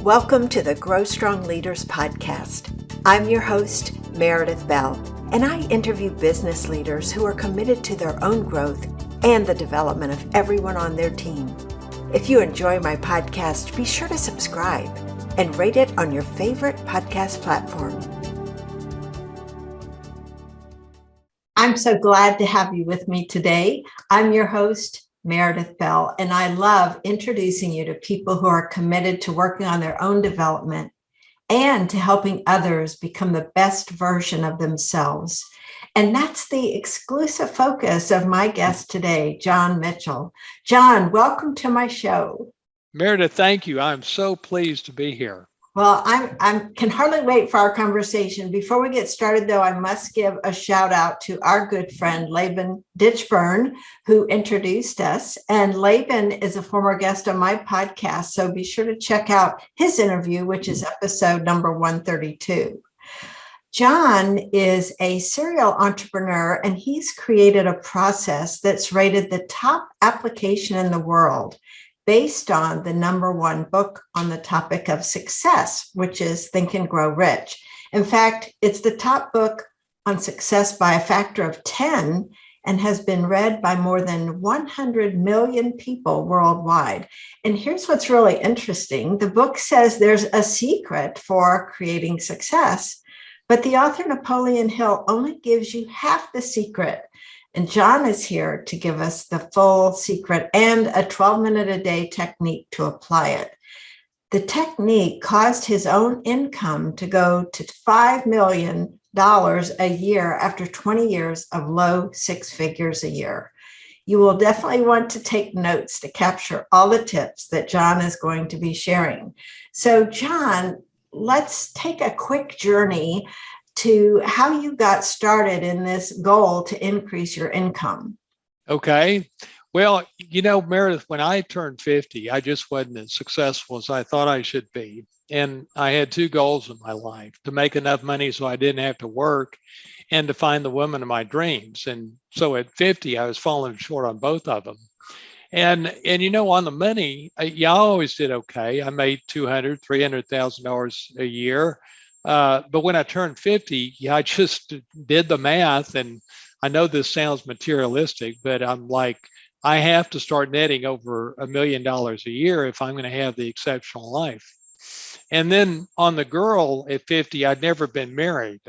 Welcome to the Grow Strong Leaders podcast. I'm your host, Meredith Bell, and I interview business leaders who are committed to their own growth and the development of everyone on their team. If you enjoy my podcast, be sure to subscribe and rate it on your favorite podcast platform. I'm so glad to have you with me today. I'm your host, Meredith Bell, and I love introducing you to people who are committed to working on their own development and to helping others become the best version of themselves. And that's the exclusive focus of my guest today, John Mitchell. John, welcome to my show. Meredith, thank you. I'm so pleased to be here. Well, I can hardly wait for our conversation. Before we get started, though, I must give a shout out to our good friend, Laban Ditchburn, who introduced us. And Laban is a former guest on my podcast, so be sure to check out his interview, which is episode number 132. John is a serial entrepreneur, and he's created a process that's rated the top application in the world, based on the number one book on the topic of success, which is Think and Grow Rich. In fact, it's the top book on success by a factor of 10 and has been read by more than 100 million people worldwide. And here's what's really interesting. The book says there's a secret for creating success, but the author Napoleon Hill only gives you half the secret. And John is here to give us the full secret and a 12-minute-a-day technique to apply it. The technique caused his own income to go to $5 million a year after 20 years of low six figures a year. You will definitely want to take notes to capture all the tips that John is going to be sharing. So, John, let's take a quick journey to how you got started in this goal to increase your income. Okay. Well, Meredith, when I turned 50, I just wasn't as successful as I thought I should be. And I had two goals in my life: to make enough money so I didn't have to work, and to find the woman of my dreams. And so at 50, I was falling short on both of them. And on the money, I always did okay. I made $200,000, $300,000 a year. But when I turned 50, I just did the math. And I know this sounds materialistic, but I'm like, I have to start netting over $1 million a year if I'm going to have the exceptional life. And then on the girl at 50, I'd never been married.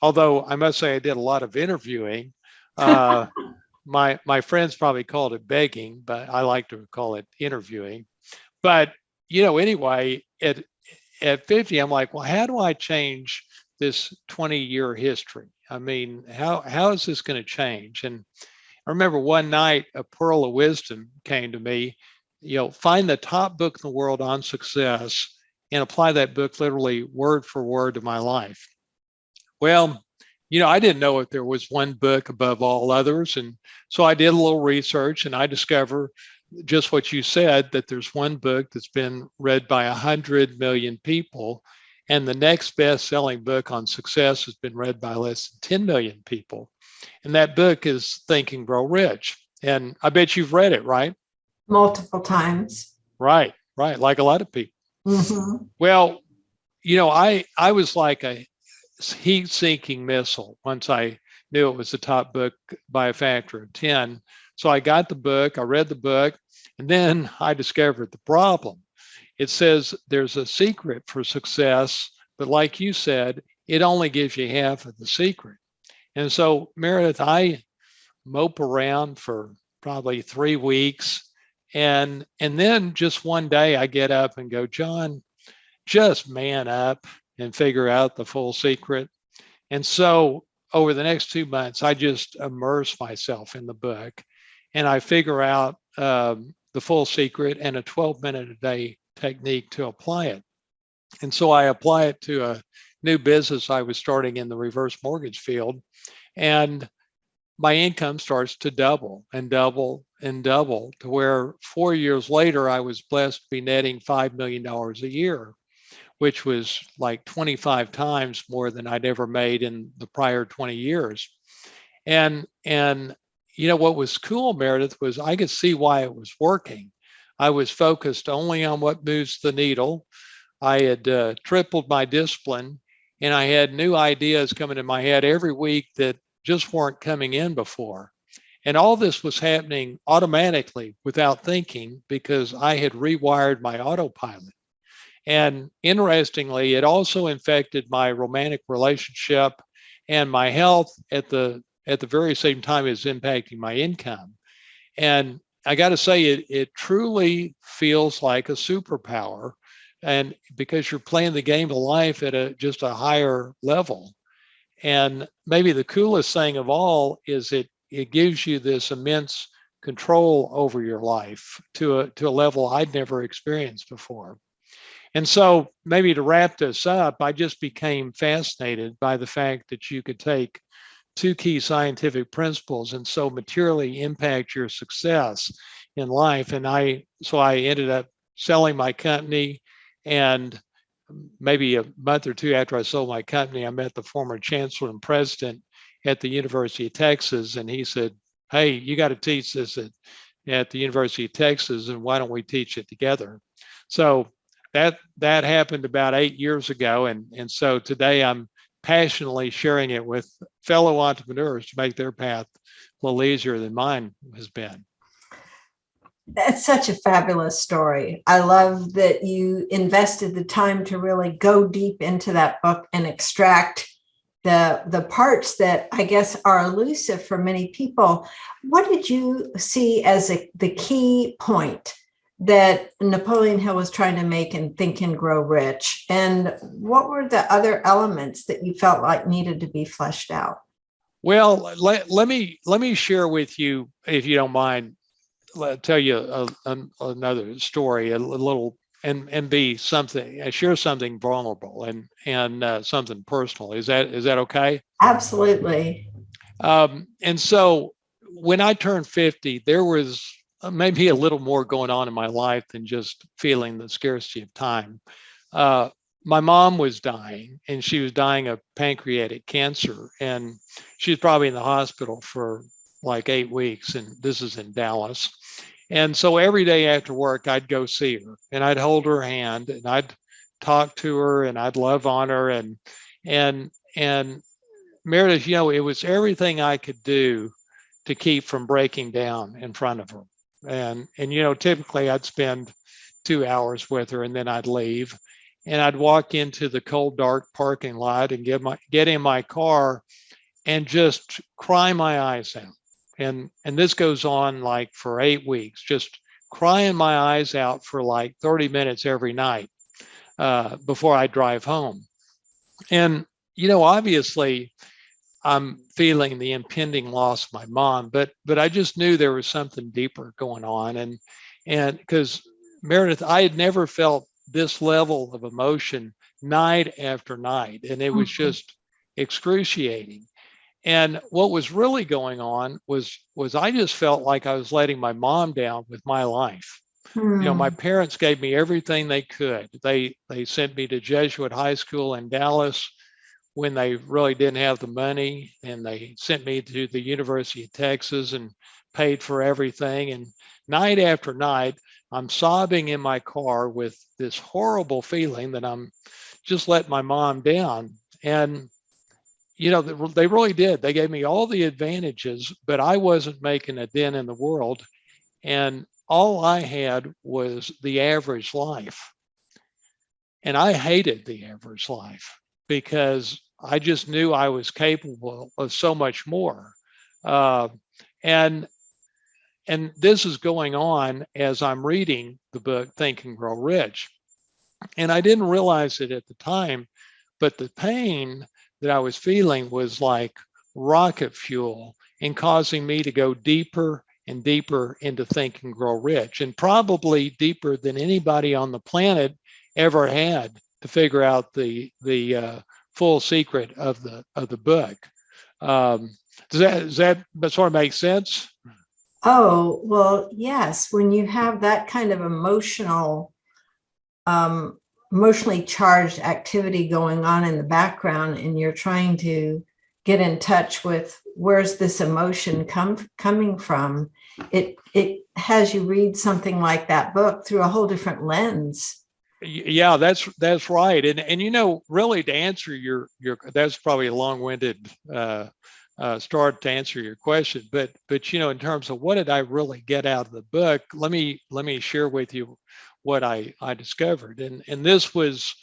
Although I must say I did a lot of interviewing. My friends probably called it begging, but I like to call it interviewing. But, anyway, at 50, I'm like, well, how do I change this 20-year history? I mean, how is this going to change? And I remember one night, a pearl of wisdom came to me. Find the top book in the world on success and apply that book literally word for word to my life. Well, I didn't know if there was one book above all others. And so I did a little research, and I discovered just what you said, that there's one book that's been read by 100 million people. And the next best-selling book on success has been read by less than 10 million people. And that book is Think and Grow Rich. And I bet you've read it, right? Multiple times. Right. Like a lot of people. Mm-hmm. Well, I was like a heat-seeking missile once I knew it was the top book by a factor of 10. So I got the book, I read the book, and then I discovered the problem. It says there's a secret for success, but like you said, it only gives you half of the secret. And so, Meredith, I mope around for probably 3 weeks. And then just one day I get up and go, John, just man up and figure out the full secret. And so over the next 2 months, I just immerse myself in the book, and I figure out the full secret and a 12-minute-a-day technique to apply it. And so I apply it to a new business I was starting in the reverse mortgage field. And my income starts to double and double and double, to where 4 years later, I was blessed to be netting $5 million a year, which was like 25 times more than I'd ever made in the prior 20 years. And what was cool, Meredith, was I could see why it was working. I was focused only on what moves the needle. I had tripled my discipline, and I had new ideas coming in my head every week that just weren't coming in before. And all this was happening automatically without thinking because I had rewired my autopilot. And interestingly, it also infected my romantic relationship and my health at the very same time as impacting my income. And I got to say, it truly feels like a superpower, and because you're playing the game of life at just a higher level. And maybe the coolest thing of all is it gives you this immense control over your life to a level I'd never experienced before. And so maybe to wrap this up, I just became fascinated by the fact that you could take two key scientific principles and so materially impact your success in life. And I ended up selling my company, and maybe a month or two after I sold my company, I met the former chancellor and president at the University of Texas, and he said, "Hey, you got to teach this at the University of Texas, and why don't we teach it together?" So that happened about 8 years ago, and so today I'm passionately sharing it with fellow entrepreneurs to make their path a little easier than mine has been. That's such a fabulous story. I love that you invested the time to really go deep into that book and extract the parts that I guess are elusive for many people. What did you see as the key point that Napoleon Hill was trying to make in Think and Grow Rich? And what were the other elements that you felt like needed to be fleshed out? Well, let me share with you, if you don't mind, tell you another story, a little, and be something, share something vulnerable and something personal. Is that okay? Absolutely. And so when I turned 50, there was maybe a little more going on in my life than just feeling the scarcity of time. Uh, my mom was dying, and she was dying of pancreatic cancer, and she was probably in the hospital for like 8 weeks, and this is in Dallas. And so every day after work, I'd go see her, and I'd hold her hand, and I'd talk to her, and I'd love on her, and Meredith, it was everything I could do to keep from breaking down in front of her. And typically I'd spend 2 hours with her, and then I'd leave, and I'd walk into the cold, dark parking lot and get in my car and just cry my eyes out. And this goes on like for 8 weeks, just crying my eyes out for like 30 minutes every night before I drive home. And obviously I'm feeling the impending loss of my mom, but I just knew there was something deeper going on. And because Meredith, I had never felt this level of emotion night after night, and it was just excruciating. And what was really going on was I just felt like I was letting my mom down with my life. My parents gave me everything they could. They sent me to Jesuit high school in Dallas when they really didn't have the money, and they sent me to the University of Texas and paid for everything. And night after night, I'm sobbing in my car with this horrible feeling that I'm just letting my mom down. And they really did. They gave me all the advantages, but I wasn't making a dent in the world. And all I had was the average life. And I hated the average life because I just knew I was capable of so much more. And this is going on as I'm reading the book, Think and Grow Rich. And I didn't realize it at the time, but the pain that I was feeling was like rocket fuel in causing me to go deeper and deeper into Think and Grow Rich, and probably deeper than anybody on the planet ever had to figure out the full secret of the book. Does that sort of make sense? Oh, well, yes. When you have that kind of emotionally charged activity going on in the background, and you're trying to get in touch with where's this emotion coming from, it has you read something like that book through a whole different lens. Yeah, that's right. And you know, really to answer your that's probably a long-winded start to answer your question, but you know, in terms of what did I really get out of the book, let me share with you what I discovered. And this was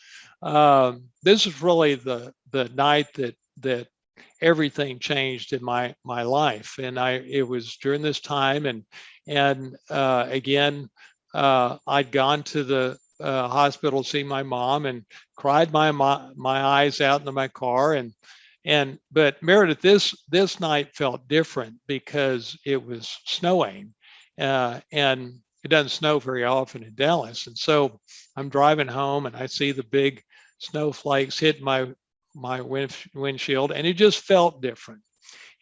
really the night that everything changed in my life. And it was during this time, and again, I'd gone to the hospital to see my mom and cried my eyes out into my car. But Meredith, this night felt different because it was snowing, and it doesn't snow very often in Dallas. And so I'm driving home and I see the big snowflakes hit my windshield, and it just felt different.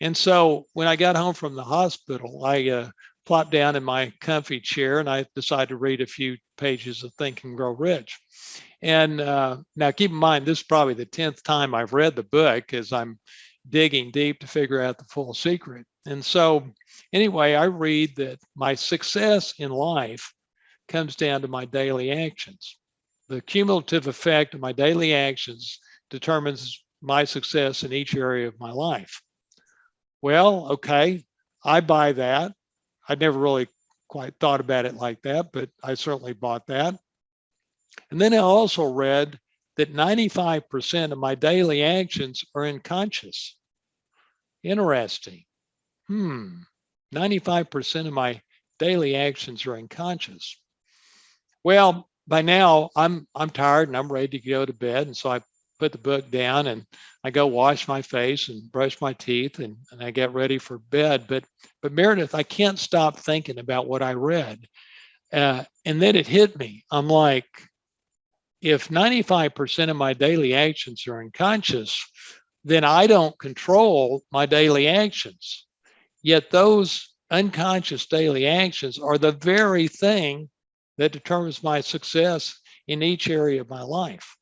And so when I got home from the hospital, I plopped down in my comfy chair and I decided to read a few pages of Think and Grow Rich. And now keep in mind, this is probably the 10th time I've read the book as I'm digging deep to figure out the full secret. And so anyway, I read that my success in life comes down to my daily actions. The cumulative effect of my daily actions determines my success in each area of my life. Well, okay, I buy that. I never really quite thought about it like that, but I certainly bought that. And then I also read that 95% of my daily actions are unconscious. Interesting. 95% of my daily actions are unconscious. Well, by now I'm tired and I'm ready to go to bed. And so I put the book down and I go wash my face and brush my teeth and I get ready for bed. But Meredith, I can't stop thinking about what I read. And then it hit me. I'm like, if 95% of my daily actions are unconscious, then I don't control my daily actions. Yet those unconscious daily actions are the very thing that determines my success in each area of my life.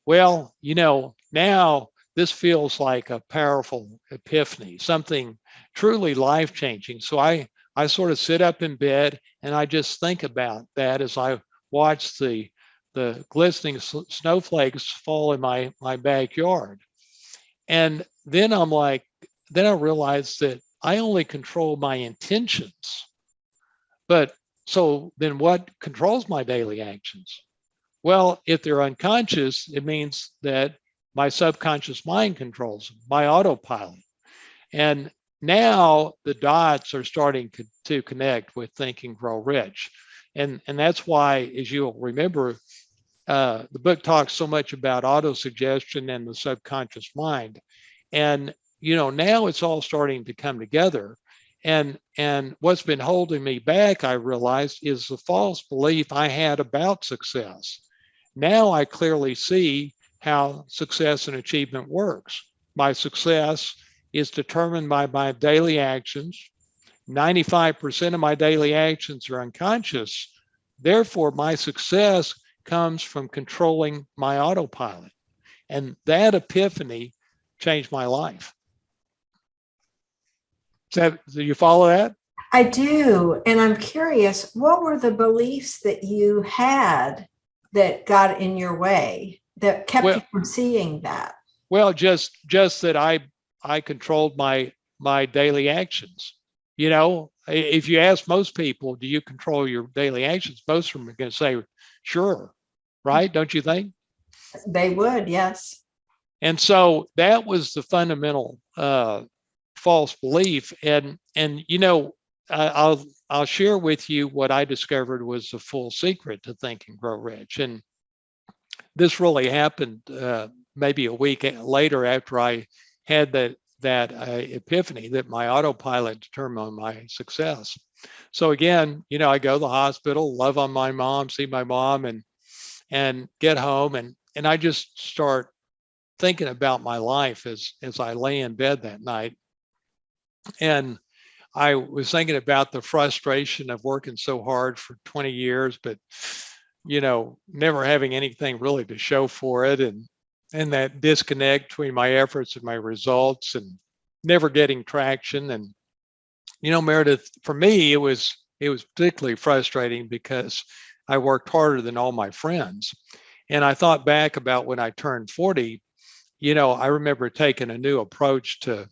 Well, you know, now this feels like a powerful epiphany, something truly life-changing. So I sort of sit up in bed and I just think about that as I watch the glistening snowflakes fall in my backyard. And then then I realized that I only control my intentions. But so then what controls my daily actions? Well, if they're unconscious, it means that my subconscious mind controls them, my autopilot. And now the dots are starting to connect with Think and Grow Rich. And that's why, as you'll remember, the book talks so much about autosuggestion and the subconscious mind. And, you know, now it's all starting to come together. And what's been holding me back, I realized, is the false belief I had about success. Now I clearly see how success and achievement works. My success is determined by my daily actions. 95% of my daily actions are unconscious. Therefore, my success comes from controlling my autopilot. And that epiphany changed my life. Do you follow that? I do. And I'm curious, what were the beliefs that you had that got in your way that kept you from seeing that? Well, just that I controlled my daily actions. You know, if you ask most people, do you control your daily actions? Most of them are going to say, sure, right? Don't you think? They would, yes. And so that was the fundamental false belief. And you know, I'll share with you what I discovered was the full secret to Think and Grow Rich. And this really happened maybe a week later after I had that epiphany that my autopilot determined my success. So again, you know, I go to the hospital, love on my mom, see my mom, and get home, and I just start thinking about my life as I lay in bed that night. And I was thinking about the frustration of working so hard for 20 years, but you know, never having anything really to show for it, and that disconnect between my efforts and my results, and never getting traction. And you know, Meredith, for me, it was it was particularly frustrating because I worked harder than all my friends. And I thought back about when I turned 40, I remember taking a new approach to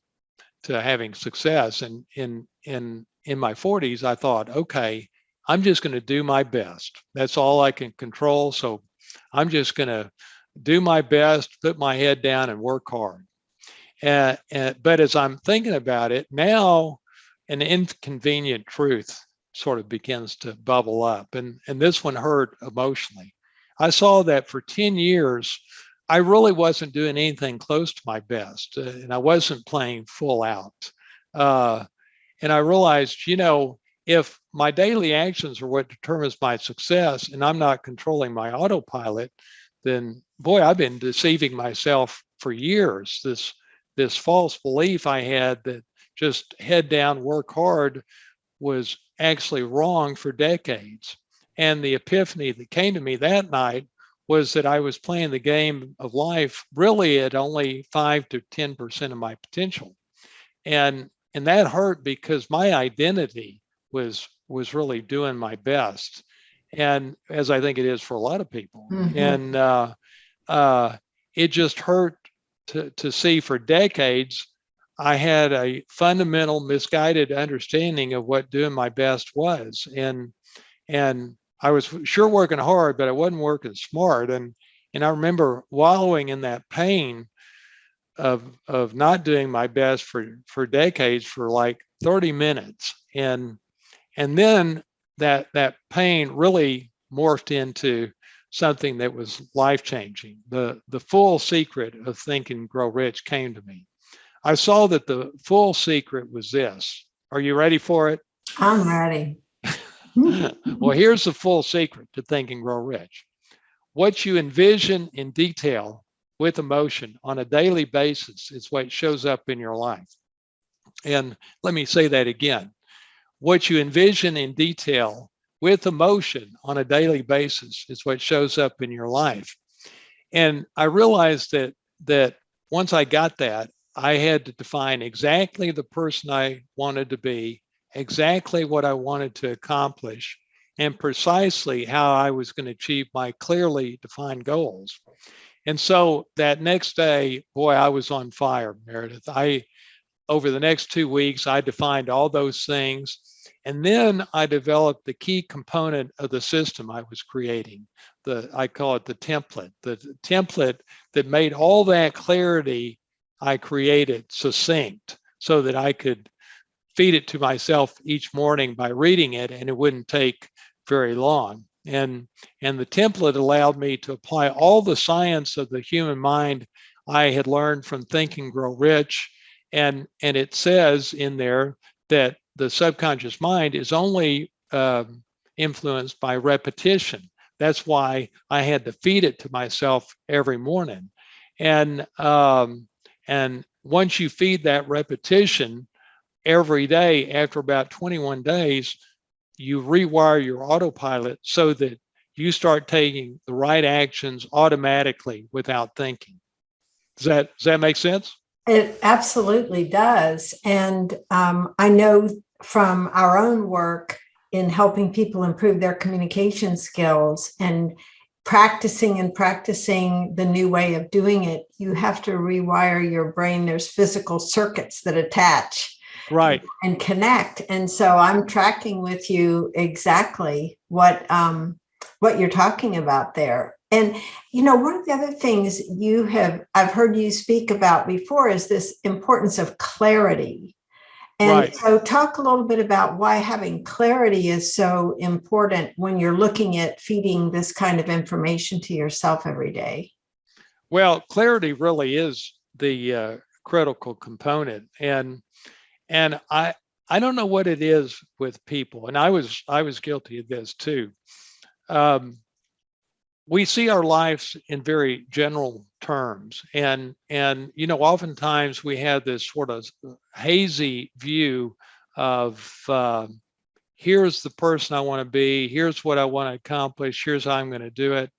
having success. And in my 40s, I thought, okay, I'm just going to do my best. That's all I can control. So I'm just going to do my best, put my head down and work hard. But as I'm thinking about it now, an inconvenient truth sort of begins to bubble up. And this one hurt emotionally. I saw that for 10 years, I really wasn't doing anything close to my best, and I wasn't playing full out. Uh, and I realized, if my daily actions are what determines my success and I'm not controlling my autopilot, then boy, I've been deceiving myself for years. This false belief I had that just head down, work hard was actually wrong for decades. And the epiphany that came to me that night was that I was playing the game of life really at only 5 to 10% of my potential. And that hurt because my identity was really doing my best. And as I think it is for a lot of people. Mhm. And it just hurt to see for decades I had a fundamental misguided understanding of what doing my best was. And I was sure working hard, but I wasn't working smart. And I remember wallowing in that pain of not doing my best for decades, for like 30 minutes. And then that pain really morphed into something that was life-changing. The full secret of Think and Grow Rich came to me. I saw that the full secret was this. Are you ready for it? I'm ready. Well, here's the full secret to Think and Grow Rich. What you envision in detail with emotion on a daily basis is what shows up in your life. And let me say that again. What you envision in detail with emotion on a daily basis is what shows up in your life. And I realized that once I got that, I had to define exactly the person I wanted to be, exactly what I wanted to accomplish, and precisely how I was going to achieve my clearly defined goals. And so that next day, boy, I was on fire, Meredith. Over the next 2 weeks, I defined all those things. And then I developed the key component of the system I was creating. I call it the template that made all that clarity I created succinct so that I could feed it to myself each morning by reading it, and it wouldn't take very long. And the template allowed me to apply all the science of the human mind I had learned from Think and Grow Rich. And it says in there that the subconscious mind is only influenced by repetition. That's why I had to feed it to myself every morning. And once you feed that repetition every day, after about 21 days, you rewire your autopilot so that you start taking the right actions automatically without thinking. Does that make sense? It absolutely does. And I know from our own work in helping people improve their communication skills and practicing the new way of doing it, you have to rewire your brain. There's physical circuits that attach Right. and connect. And so I'm tracking with you exactly what you're talking about there. And, one of the other things I've heard you speak about before is this importance of clarity. And Right. so talk a little bit about why having clarity is so important when you're looking at feeding this kind of information to yourself every day. Well, clarity really is the critical component. And I don't know what it is with people. And I was guilty of this too. We see our lives in very general terms, and oftentimes we have this sort of hazy view of here's the person I want to be, here's what I want to accomplish, here's how I'm going to do it,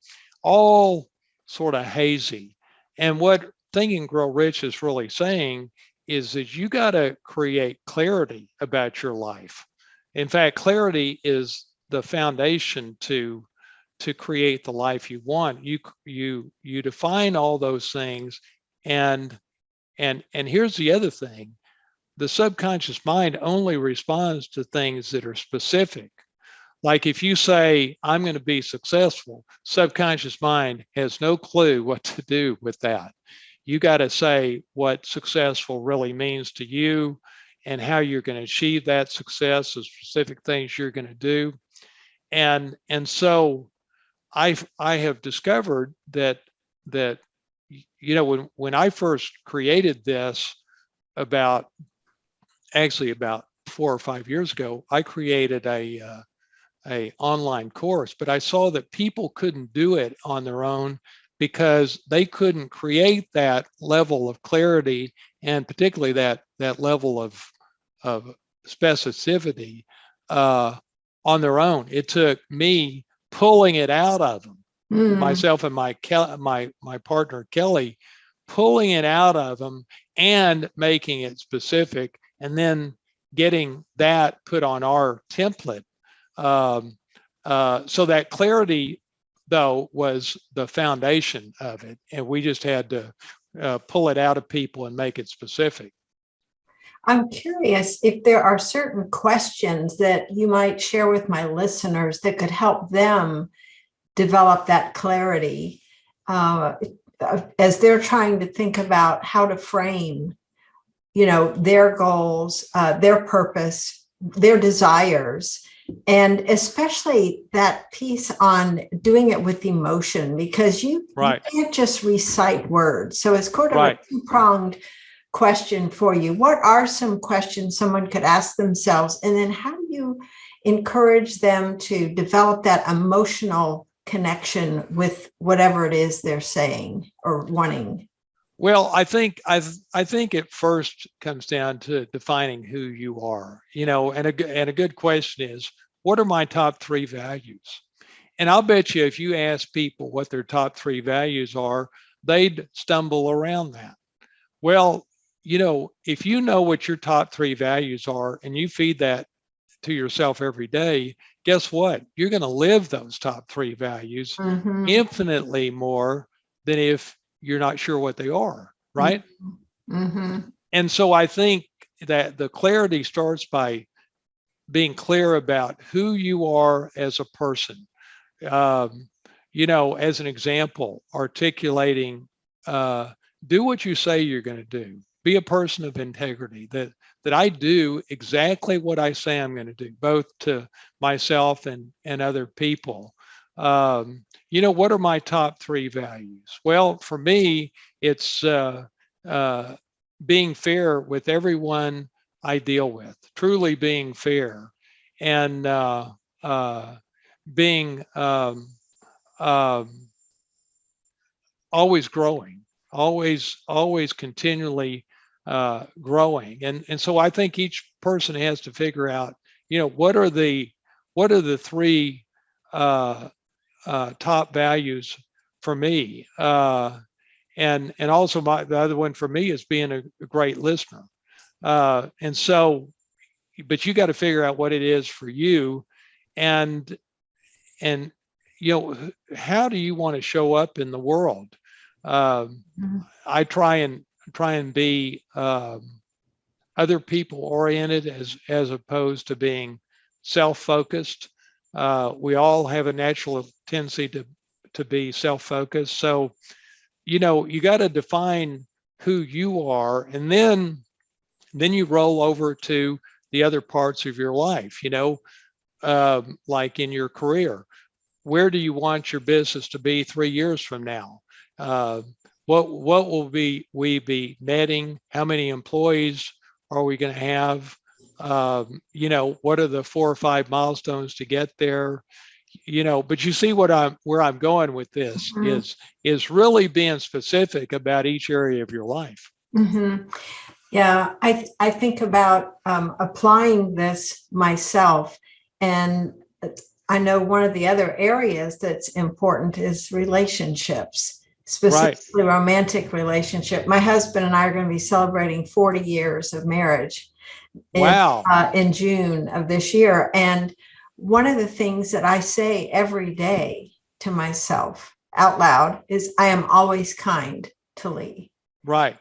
all sort of hazy. And what Think and Grow Rich is really saying is that you got to create clarity about your life. In fact, clarity is the foundation to create the life you want. You define all those things, and here's the other thing: the subconscious mind only responds to things that are specific. Like if you say, I'm going to be successful, subconscious mind has no clue what to do with that. You got to say what successful really means to you and how you're going to achieve that success, the specific things you're going to do. And so I have discovered that when I first created this about 4 or 5 years ago, I created a online course, but I saw that people couldn't do it on their own because they couldn't create that level of clarity, and particularly that level of specificity on their own. It took me pulling it out of them, myself and my partner Kelly, pulling it out of them and making it specific, and then getting that put on our template. So that clarity, though, was the foundation of it, and we just had to pull it out of people and make it specific. I'm curious if there are certain questions that you might share with my listeners that could help them develop that clarity as they're trying to think about how to frame, their goals, their purpose, their desires, and especially that piece on doing it with emotion, because you can't just recite words. So it's kind of a two-pronged question for you. What are some questions someone could ask themselves? And then how do you encourage them to develop that emotional connection with whatever it is they're saying or wanting? Well, I think it first comes down to defining who you are, and a good question is, what are my top 3 values? And I'll bet you if you ask people what their top 3 values are, they'd stumble around that. Well, if you know what your top 3 values are and you feed that to yourself every day, guess what? You're going to live those top 3 values infinitely more than if you're not sure what they are, right? And so I think that the clarity starts by being clear about who you are as a person. As an example, articulating, do what you say you're going to do. Be a person of integrity, that I do exactly what I say I'm going to do, both to myself and other people. What are my top 3 values? Well, for me, it's being fair with everyone I deal with, truly being fair, and being always growing, always continually growing. And so I think each person has to figure out, what are the 3 top values for me, and also the other one for me is being a great listener. And so, but you got to figure out what it is for you, and how do you want to show up in the world? I try and be other people oriented as opposed to being self-focused. We all have a natural tendency to be self-focused. So, you got to define who you are, and then you roll over to the other parts of your life, like in your career. Where do you want your business to be 3 years from now? What will we be netting? How many employees are we going to have? What are the 4 or 5 milestones to get there? But you see where I'm going with this is really being specific about each area of your life. Yeah, I think about applying this myself, and I know one of the other areas that's important is relationships, specifically romantic relationship. My husband and I are going to be celebrating 40 years of marriage. Wow. in June of this year. And one of the things that I say every day to myself out loud is, I am always kind to Lee. Right.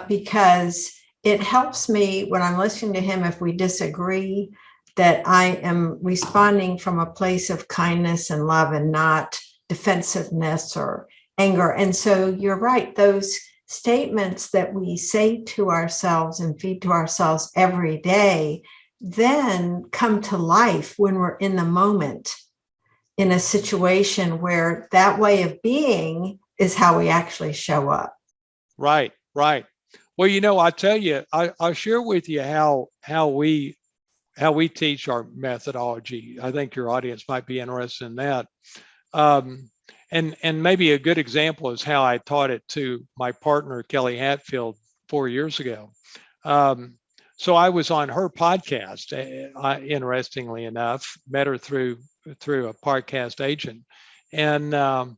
Because it helps me when I'm listening to him, if we disagree, that I am responding from a place of kindness and love and not defensiveness or anger. And so you're right, those statements that we say to ourselves and feed to ourselves every day then come to life when we're in the moment, in a situation where that way of being is how we actually show up. Right. Right. Well, I tell you, I'll share with you how we teach our methodology. I think your audience might be interested in that. And maybe a good example is how I taught it to my partner, Kelly Hatfield, 4 years ago. So I was on her podcast, interestingly enough, met her through a podcast agent. And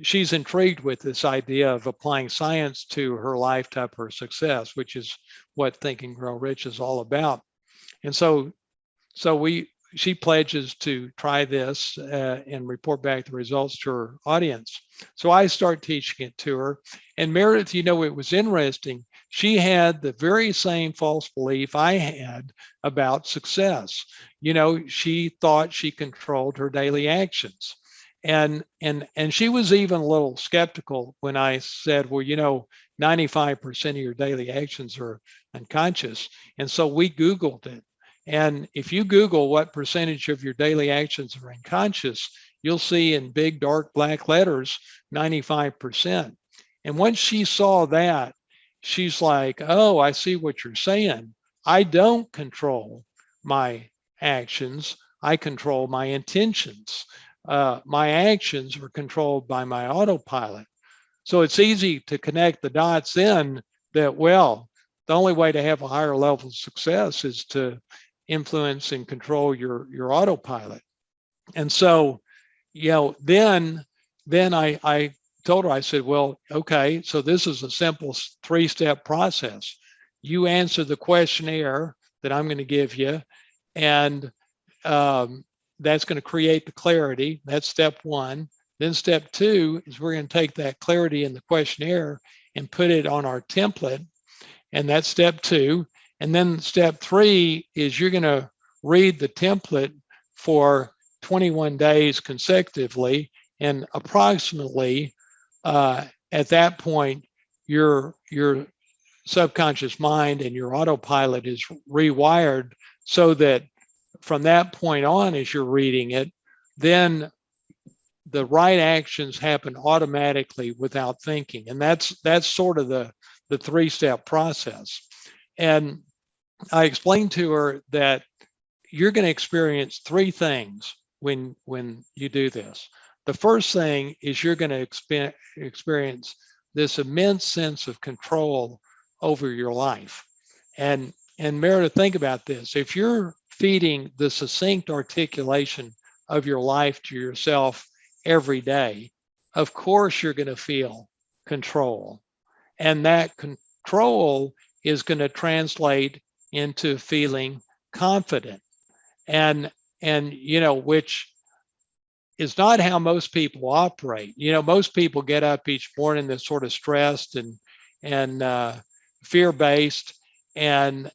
she's intrigued with this idea of applying science to her life to her success, which is what Think and Grow Rich is all about. And so she pledges to try this and report back the results to her audience. So I start teaching it to her. And Meredith, it was interesting. She had the very same false belief I had about success. She thought she controlled her daily actions. And she was even a little skeptical when I said, well, 95% of your daily actions are unconscious. And so we Googled it. And if you Google what percentage of your daily actions are unconscious, you'll see in big, dark, black letters, 95%. And once she saw that, she's like, oh, I see what you're saying. I don't control my actions. I control my intentions. My actions are controlled by my autopilot. So it's easy to connect the dots then that, well, the only way to have a higher level of success is to influence and control your autopilot. And so, then I told her, I said, well, okay, so this is a simple 3-step process. You answer the questionnaire that I'm going to give you, and that's going to create the clarity. That's step 1. Then step 2 is we're going to take that clarity in the questionnaire and put it on our template. And that's step 2. And then step 3 is you're going to read the template for 21 days consecutively. And approximately at that point, your subconscious mind and your autopilot is rewired so that from that point on, as you're reading it, then the right actions happen automatically without thinking. And that's sort of the 3-step process. And I explained to her that you're going to experience 3 things when you do this. The first thing is you're going to experience this immense sense of control over your life. And Meredith, think about this. If you're feeding the succinct articulation of your life to yourself every day, of course you're going to feel control. And that control is going to translate into feeling confident. And which is not how most people operate. Most people get up each morning that's sort of stressed and fear-based, and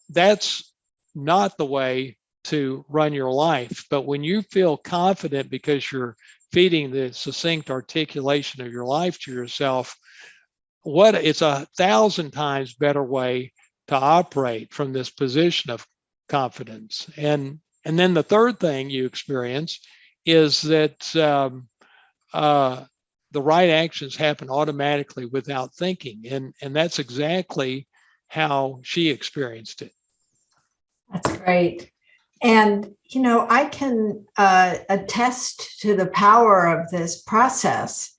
that's not the way to run your life. But when you feel confident because you're feeding the succinct articulation of your life to yourself, it's 1,000 times better way to operate from this position of confidence. And then the third thing you experience is that the right actions happen automatically without thinking. And that's exactly how she experienced it. That's great. And, I can attest to the power of this process,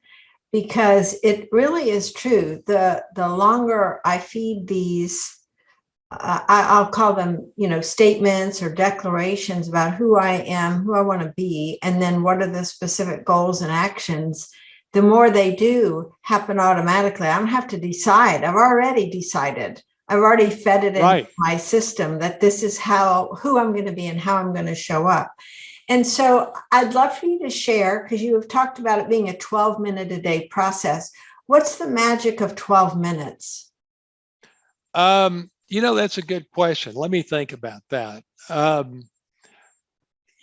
because it really is true. The longer I feed these, I'll call them, statements or declarations about who I am, who I want to be, and then what are the specific goals and actions, the more they do happen automatically. I don't have to decide. I've already decided I've already fed it into Right. my system that this is who I'm going to be and how I'm going to show up. And so I'd love for you to share, because you have talked about it being a 12-minute a day process. What's the magic of 12 minutes? That's a good question. Let me think about that.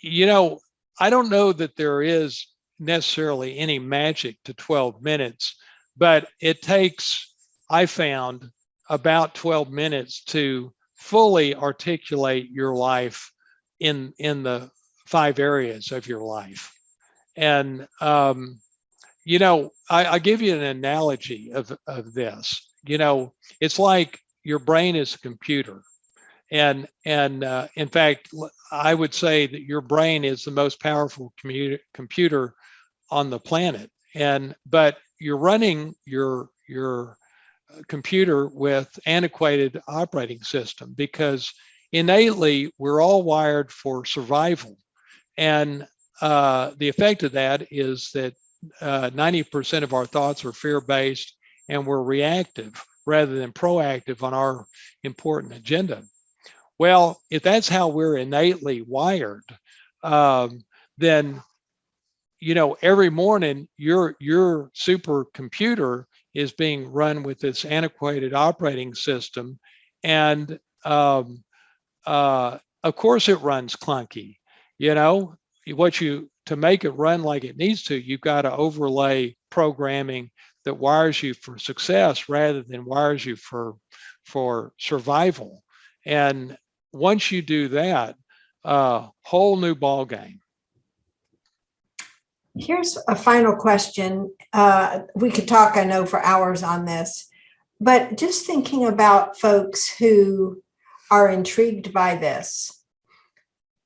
You know, I don't know that there is necessarily any magic to 12 minutes, but it takes, I found, about 12 minutes to fully articulate your life in the 5 areas of your life. And I give you an analogy of this. It's like your brain is a computer, and in fact, I would say that your brain is the most powerful computer on the planet. But you're running your computer with antiquated operating system, because innately we're all wired for survival. And the effect of that is that 90% of our thoughts are fear-based, and we're reactive rather than proactive on our important agenda. Well, if that's how we're innately wired, then every morning your supercomputer is being run with this antiquated operating system, and of course it runs clunky. You know, to make it run like it needs to, you've got to overlay programming that wires you for success rather than wires you for survival. And once you do that, whole new ball game. Here's a final question. We could talk, I know, for hours on this, but just thinking about folks who are intrigued by this,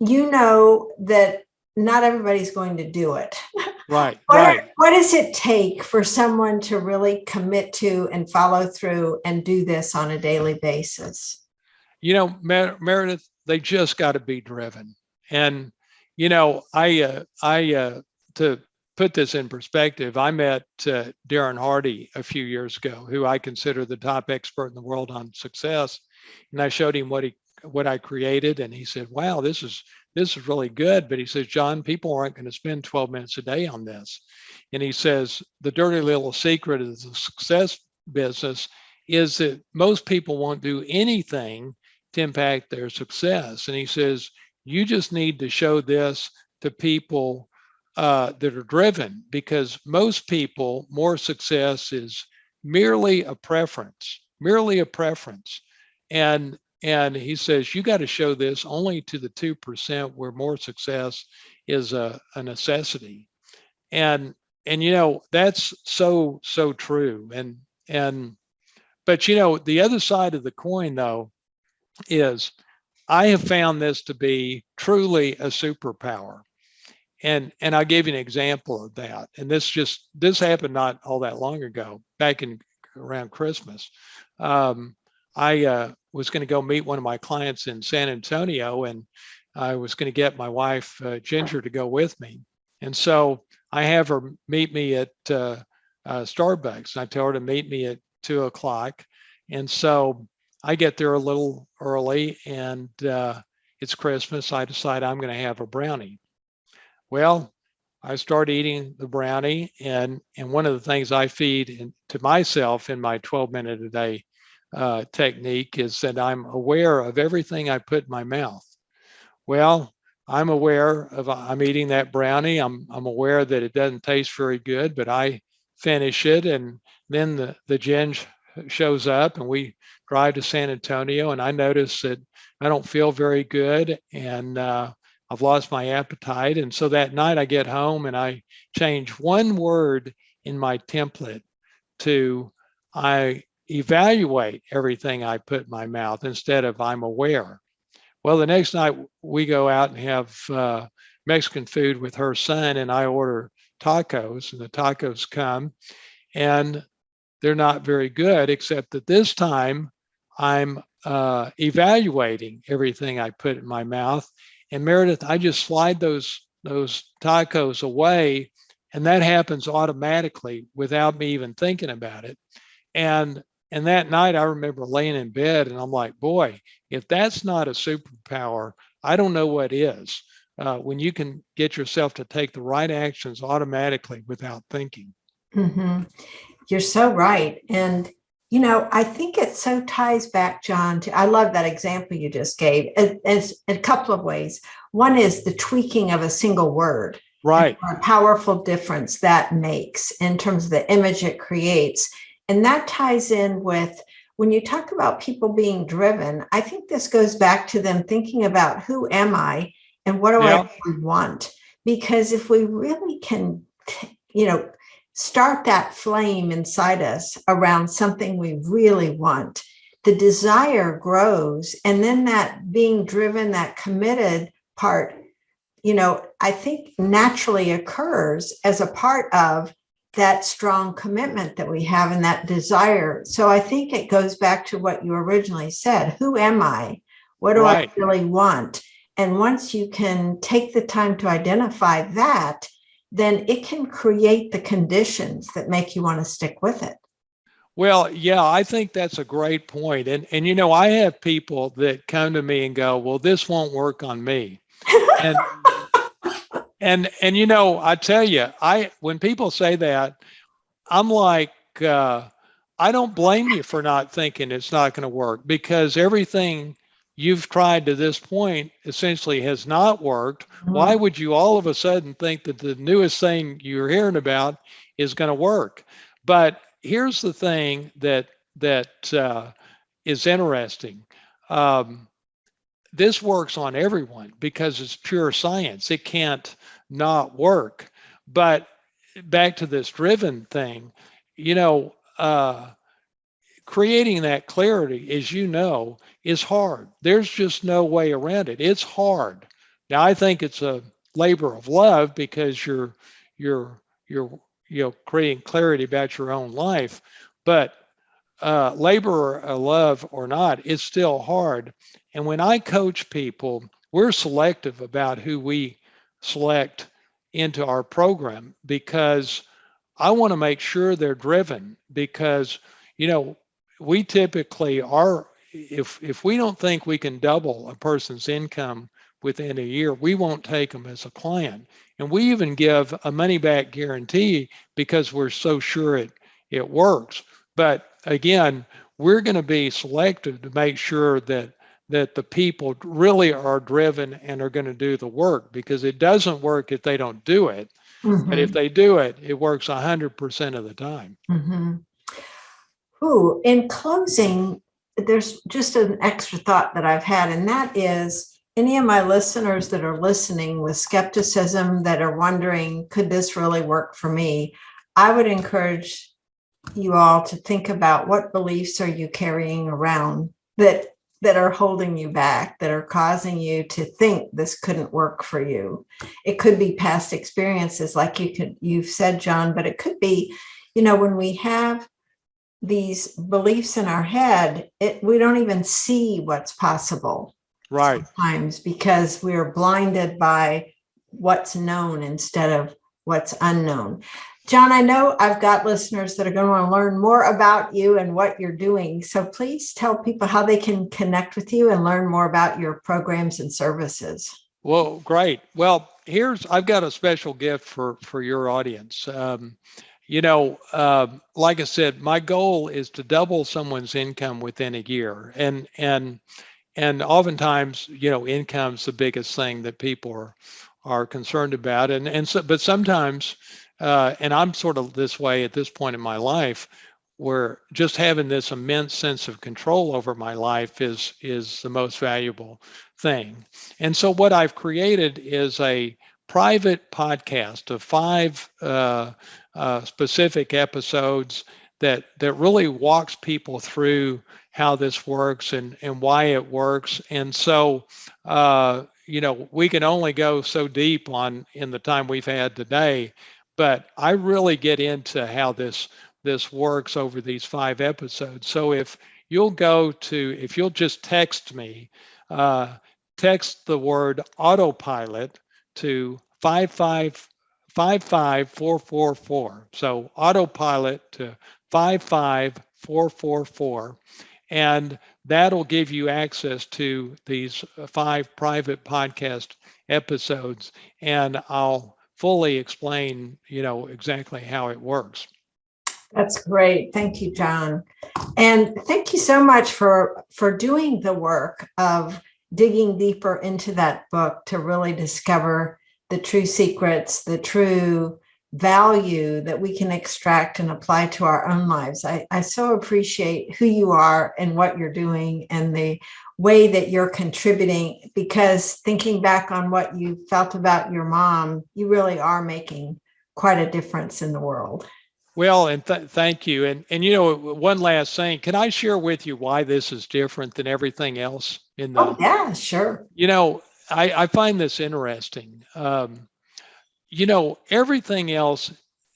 you know that not everybody's going to do it. Right, right. What does it take for someone to really commit to and follow through and do this on a daily basis? Meredith, they just got to be driven. And I to put this in perspective, I met Darren Hardy a few years ago, who I consider the top expert in the world on success. And I showed him what I created, and he said, "Wow, this is really good." But he says, "John, people aren't going to spend 12 minutes a day on this." And he says, "The dirty little secret of the success business is that most people won't do anything to impact their success." And he says, "You just need to show this to people that are driven, because most people, more success is merely a preference, And he says, you got to show this only to the 2% where more success is a necessity." And that's so true. But the other side of the coin, though, is I have found this to be truly a superpower. And I'll give you an example of that. And this happened not all that long ago, back in around Christmas. I was going to go meet one of my clients in San Antonio, and I was going to get my wife, Ginger, to go with me. And so I have her meet me at Starbucks. And I tell her to meet me at 2:00. And so I get there a little early, and it's Christmas. I decide I'm going to have a brownie. Well, I start eating the brownie, and one of the things I feed to myself in my 12-minute a day technique is that I'm aware of everything I put in my mouth. Well, I'm aware of I'm eating that brownie. I'm aware that it doesn't taste very good, but I finish it, and then the ginge shows up, and we drive to San Antonio, and I notice that I don't feel very good, and I've lost my appetite. And so that night I get home and I change one word in my template to I evaluate everything I put in my mouth instead of I'm aware. Well, the next night we go out and have Mexican food with her son, and I order tacos, and the tacos come, and they're not very good, except that this time I'm evaluating everything I put in my mouth. And Meredith, I just slide those tacos away, and that happens automatically without me even thinking about it. And And that night I remember laying in bed and I'm like, boy, if that's not a superpower, I don't know what is. When you can get yourself to take the right actions automatically without thinking. Mhm. You're so right. And, I think it so ties back, John, I love that example you just gave as a couple of ways. One is the tweaking of a single word and Right. a powerful difference that makes in terms of the image it creates. And that ties in with when you talk about people being driven, I think this goes back to them thinking about who am I and what do I Yeah. really want? Because if we really can, you know, start that flame inside us around something we really want, the desire grows. And then that being driven, that committed part, I think naturally occurs as a part of that strong commitment that we have and that desire. So I think it goes back to what you originally said. Who am I? What do I Right. really want? And once you can take the time to identify that, then it can create the conditions that make you want to stick with it. Well, yeah, I think that's a great point. And I have people that come to me and go, "Well, this won't work on me." And I tell you, when people say that, I'm like, I don't blame you for not thinking it's not going to work, because everything you've tried to this point essentially has not worked. Why Mhm. would you all of a sudden think that the newest thing you're hearing about is going to work? But here's the thing that is interesting. Um, this works on everyone because it's pure science. It can't not work. But back to this driven thing, you know, uh, creating that clarity, as you know, is hard. There's just no way around it. It's hard. Now, I think it's a labor of love because you're you're creating clarity about your own life, but labor of love or not, it's still hard. And when I coach people, we're selective about who we select into our program, because I want to make sure they're driven, because, you know, we typically are, if we don't think we can double a person's income within a year, we won't take them as a client. And we even give a money back guarantee because we're so sure it works. But again, we're going to be selective to make sure that the people really are driven and are going to do the work, because it doesn't work if they don't do it. But if Mhm. they do it, it works 100% of the time. Mhm. Ooh, in closing, there's just an extra thought that I've had, and that is any of my listeners that are listening with skepticism, that are wondering, could this really work for me? I would encourage you all to think about what beliefs are you carrying around that are holding you back, that are causing you to think this couldn't work for you. It could be past experiences, like you've said, John, but it could be, when we have these beliefs in our head, we don't even see what's possible Right. sometimes because we're blinded by what's known instead of what's unknown. John, I know I've got listeners that are going to want to learn more about you and what you're doing. So please tell people how they can connect with you and learn more about your programs and services. Well, great. Well, I've got a special gift for your audience. Like I said, my goal is to double someone's income within a year, and oftentimes, income's the biggest thing that people are concerned about, but sometimes, and I'm sort of this way at this point in my life, where just having this immense sense of control over my life is the most valuable thing. And so what I've created is a private podcast of 5 specific episodes that really walks people through how this works and why it works. And so we can only go so deep in the time we've had today, but I really get into how this works over these 5 episodes. So if you'll just text me, text the word autopilot to 5555444. So autopilot to 55544. 444. And that'll give you access to these 5 private podcast episodes. And I'll fully explain, exactly how it works. That's great. Thank you, John. And thank you so much for doing the work of digging deeper into that book to really discover the true secrets, the true value that we can extract and apply to our own lives. I so appreciate who you are and what you're doing and the way that you're contributing, because thinking back on what you felt about your mom, you really are making quite a difference in the world. Well, and thank you. And one last thing, can I share with you why this is different than everything else in the? Oh, yeah, sure. I find this interesting. Everything else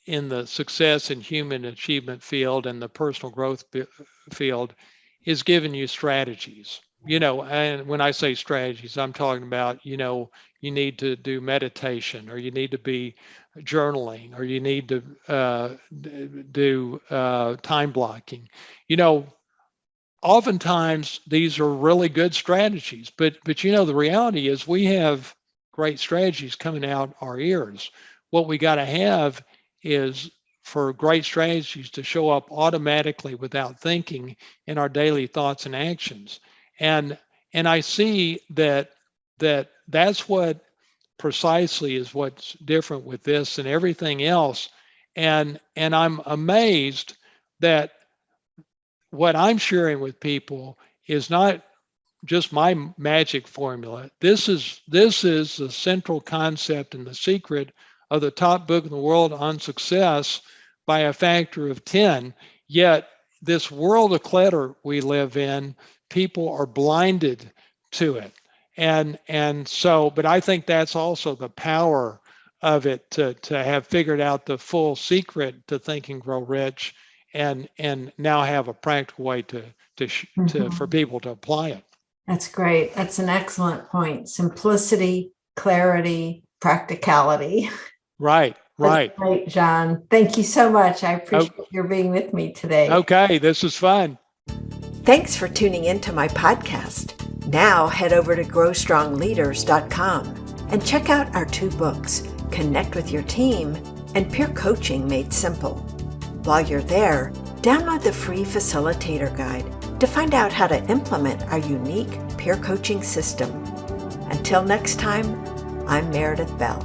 in the success and human achievement field and the personal growth field is giving you strategies. And when I say strategies, I'm talking about, you need to do meditation, or you need to be journaling, or you need to do time blocking. Oftentimes these are really good strategies, but the reality is we have great strategies coming out our ears. What we got to have is for great strategies to show up automatically without thinking in our daily thoughts and actions. And I see that's what precisely is what's different with this and everything else. And I'm amazed that what I'm sharing with people is not just my magic formula. This is the central concept and the secret of the top book in the world on success by a factor of 10. Yet this world of clutter we live in, people are blinded to it. And so, but I think that's also the power of it, to have figured out the full secret to Think and Grow Rich, and now have a practical way to for people to apply it. That's great. That's an excellent point. Simplicity, clarity, practicality. Right. That's great, John. Thank you so much. I appreciate your being with me today. Okay, this is fun. Thanks for tuning into my podcast. Now head over to growstrongleaders.com and check out our 2 books, Connect with Your Team and Peer Coaching Made Simple. While you're there, download the free Facilitator Guide to find out how to implement our unique peer coaching system. Until next time, I'm Meredith Bell.